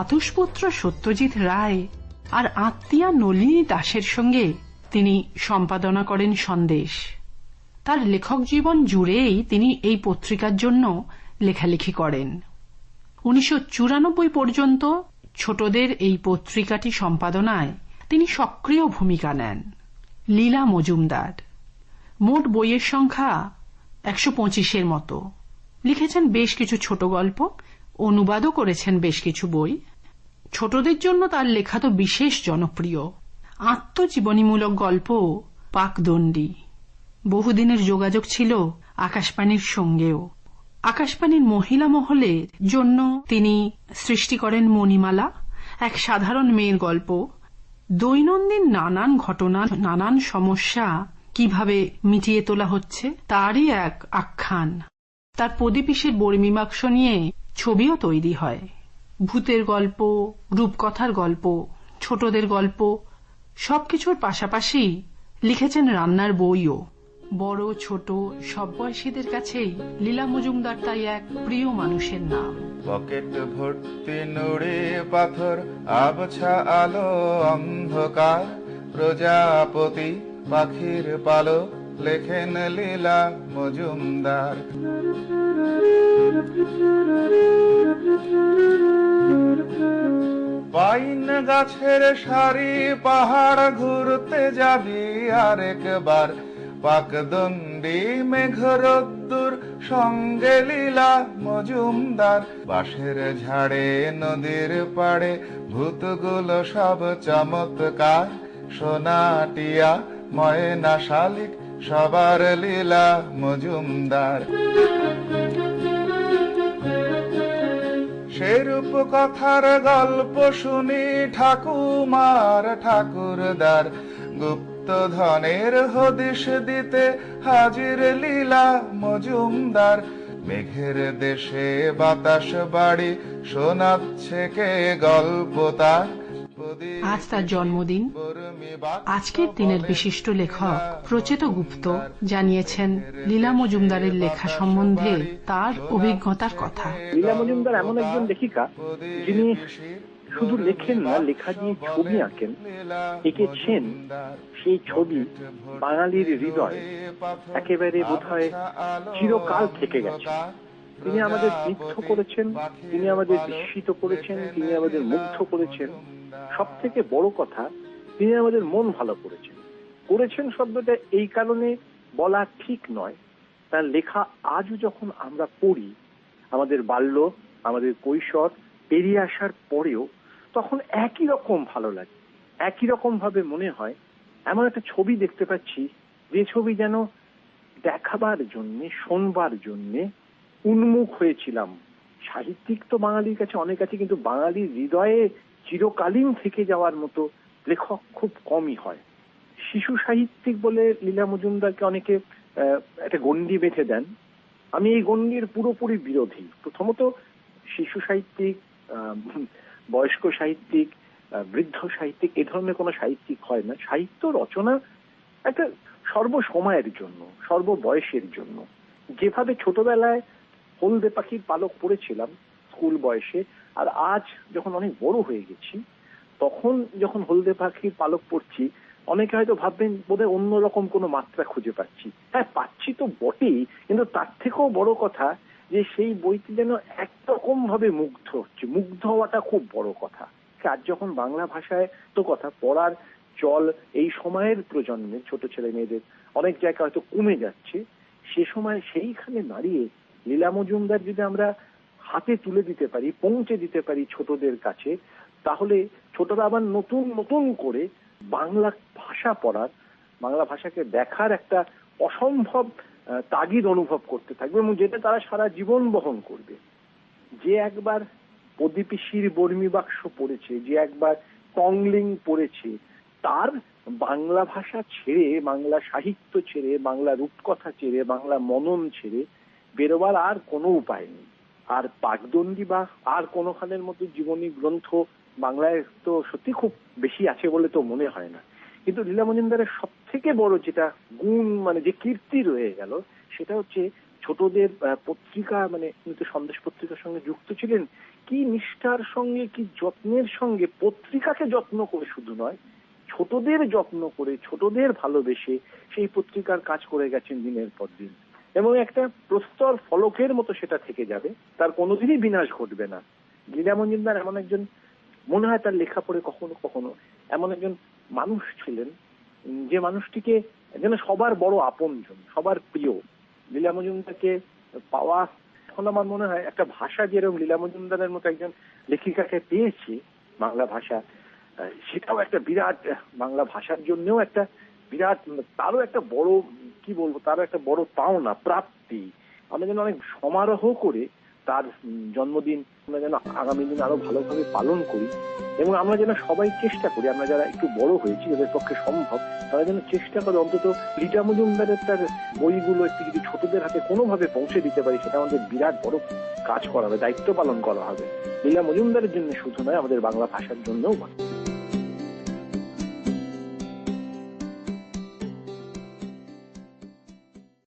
ভ্রাতুষ্পুত্র সত্যজিৎ রায় আর আত্মীয়া নলিনী দাসের সঙ্গে তিনি সম্পাদনা করেন সন্দেশ। তার লেখক জীবন জুড়েই তিনি এই পত্রিকার জন্য লেখালেখি করেন। 1994 পর্যন্ত ছোটদের এই পত্রিকাটি সম্পাদনায় তিনি সক্রিয় ভূমিকা নেন। লীলা মজুমদার। মোট বইয়ের সংখ্যা 125-এর মতো। লিখেছেন বেশ কিছু ছোট গল্প, অনুবাদও করেছেন বেশ কিছু বই। ছোটদের জন্য তার লেখা তো বিশেষ জনপ্রিয়। আত্মজীবনীমূলক গল্প পাকদণ্ডী। বহুদিনের যোগাযোগ ছিল আকাশবাণীর সঙ্গেও। আকাশবাণীর মহিলা মহলের জন্য তিনি সৃষ্টি করেন মণিমালা, এক সাধারণ মেয়ের গল্প। দৈনন্দিন নানান ঘটনা, নানান সমস্যা কিভাবে মিটিয়ে তোলা হচ্ছে তারই এক আখ্যান। তার প্রদীপিসের বর্মীমাংস নিয়ে ছবিও তৈরি হয়। ভূতের গল্প, রূপকথার গল্প, ছোটদের গল্প সবকিছুর পাশাপাশি লিখেছেন রান্নার বইও। বড় ছোট সব বয়সীদের কাছেই লীলা মজুমদার তাই এক প্রিয় মানুষের নাম। পকেট ভর্তি নুড়ি পাথর, আবছা আলো অন্ধকার, প্রজাপতি পাখির পালক, লেখেন লীলা মজুমদার। পাইন গাছের সারি, পাহাড় ঘুরতে যাবি আরেকবার, পাকদণ্ডী মেঘ রোদ্দুর, সঙ্গে লীলা মজুমদার। বাঁশের ঝাড়ে নদীর পাড়ে, ভূতগুলো সব চমৎকার, সোনাটিয়া ময়না শালিক, সবার লীলা মজুমদার। সেরূপ কথার গল্প শুনি ঠাকুমার ঠাকুরদার, গুপ্ত ধনের হদিশ দিতে হাজির লীলা মজুমদার। মেঘের দেশে বাতাস বাড়ি, শোনাচ্ছে কে গল্প তার। আজ তার জন্মদিন। আজকের দিনের বিশিষ্ট লেখক প্রচেত গুপ্ত জানিয়েছেন লীলা মজুমদারের লেখা সম্বন্ধে তার অভিজ্ঞতার কথা। লীলা মজুমদার এমন একজন লেখিকা যিনি শুধু লেখেন না, লেখা দিয়ে ছবি আঁকেন, এঁকেছেন। সেই ছবি বাঙালির হৃদয়ে একেবারে বোধহয় চিরকাল থেকে গেছে। তিনি আমাদের বিদ্ধ করেছেন, তিনি আমাদের বিস্মিত করেছেন, তিনি আমাদের মুগ্ধ করেছেন। সব থেকে বড় কথা, তিনি আমাদের মন ভালো করেছেন। করেছেন শব্দটা এই কারণে বলা ঠিক নয়, তার লেখা আজও যখন আমরা পড়ি, আমাদের বাল্য, আমাদের কৈশোর পেরিয়ে আসার পরেও তখন একই রকম ভালো লাগে, একই রকম ভাবে মনে হয় এমন একটা ছবি দেখতে পাচ্ছি, যে ছবি যেন দেখাবার জন্য, শোনবার জন্য উন্মুখ হয়েছিলাম। সাহিত্যিক তো বাঙালির কাছে অনেক আছে, কিন্তু বাঙালির হৃদয়ে চিরকালীন থেকে যাওয়ার মতো লেখক খুব কমই হয়। শিশু সাহিত্যিক বলে লীলা মজুমদারকে অনেকে একটা গণ্ডি বেঁধে দেন। আমি এই গণ্ডির পুরোপুরি বিরোধী। প্রথমত, শিশু সাহিত্যিক, বয়স্ক সাহিত্যিক, বৃদ্ধ সাহিত্যিক এ ধরনের কোনো সাহিত্যিক হয় না। সাহিত্য রচনা একটা সর্বসময়ের জন্য, সর্ববয়সের জন্য। যেভাবে ছোটবেলায় হলদে পাখির পালক পড়েছিলাম স্কুল বয়সে, আর আজ যখন অনেক বড় হয়ে গেছি তখন যখন হলদে পাখির পালক পড়ছি, অনেকে হয়তো ভাববেন বোধহয় অন্যরকম কোনো মাত্রা খুঁজে পাচ্ছি। হ্যাঁ, পাচ্ছি তো বটেই, কিন্তু তার থেকেও বড় কথা যে সেই বইটি যেন একরকম ভাবে মুগ্ধ হচ্ছে। মুগ্ধ হওয়াটা খুব বড় কথা। আজ যখন বাংলা ভাষায় তো কথা পড়ার চল এই সময়ের প্রজন্মের ছোট ছেলে মেয়েদের অনেক জায়গায় হয়তো কমে যাচ্ছে, সে সময় সেইখানে দাঁড়িয়ে লীলা মজুমদার যদি আমরা হাতে তুলে দিতে পারি, পৌঁছে দিতে পারি ছোটদের কাছে, তাহলে ছোটরা আবার নতুন নতুন করে বাংলা ভাষা পড়ার, বাংলা ভাষাকে দেখার একটা অসম্ভব তাগিদ অনুভব করতে থাকবে, এবং যেটা তারা সারা জীবন বহন করবে। যে একবার প্রদীপিসির বর্মী বাক্স পড়েছে, যে একবার টংলিং পড়েছে, তার বাংলা ভাষা ছেড়ে, বাংলা সাহিত্য ছেড়ে, বাংলা রূপকথা ছেড়ে, বাংলা মনন ছেড়ে বেরোবার আর কোনো উপায় নেই। আর পাকদণ্ডী বা আর কোনোখানের মতো জীবনী গ্রন্থ বাংলায় তো সত্যি খুব বেশি আছে বলে তো মনে হয় না। কিন্তু লীলা মজুমদারের সব থেকে বড় যেটা গুণ, মানে যে কীর্তি রয়ে গেল, সেটা হচ্ছে ছোটদের পত্রিকা, মানে উনি তো সন্দেশ পত্রিকার সঙ্গে যুক্ত ছিলেন, কি নিষ্ঠার সঙ্গে, কি যত্নের সঙ্গে পত্রিকাকে যত্ন করে শুধু নয়, ছোটদের যত্ন করে, ছোটদের ভালোবেসে সেই পত্রিকার কাজ করে গেছেন দিনের পর দিন। এবং একটা প্রস্তর ফলকের মতো সেটা থেকে যাবে, তার কোনোদিনই বিনাশ ঘটবে না। লীলা মজুমদার এমন একজন, মনে হয় তার লেখা পড়ে কখনো কখনো এমন একজন মানুষ ছিলেন যে মানুষটিকে যেন সবার বড় আপনজন, সবার প্রিয়। লীলা মজুমদারকে পাওয়া, এখন আমার মনে হয় একটা ভাষা যেরকম লীলা মজুমদারের মতো একজন লেখিকাকে পেয়েছি, বাংলা ভাষা, সেটাও একটা বিরাট, বাংলা ভাষার জন্যও একটা বিরাট, তারও একটা বড়, কি বলবো, তারও একটা বড় পাওনা, প্রাপ্তি। আমরা যেন অনেক সমারোহ করে তার জন্মদিন আমরা যেন আগামী দিন আরো ভালোভাবে পালন করি, এবং আমরা যেন সবাই চেষ্টা করি, আমরা যারা একটু বড় হয়েছি, যাদের পক্ষে সম্ভব, তারা যেন চেষ্টা করে অন্তত লীলা মজুমদারের তার বইগুলো একটু যদি ছোটদের হাতে কোনোভাবে পৌঁছে দিতে পারি, সেটা আমাদের বিরাট বড় কাজ করা হবে, দায়িত্ব পালন করা হবে। লীলা মজুমদারের জন্য শুধু নয়, আমাদের বাংলা ভাষার জন্যও।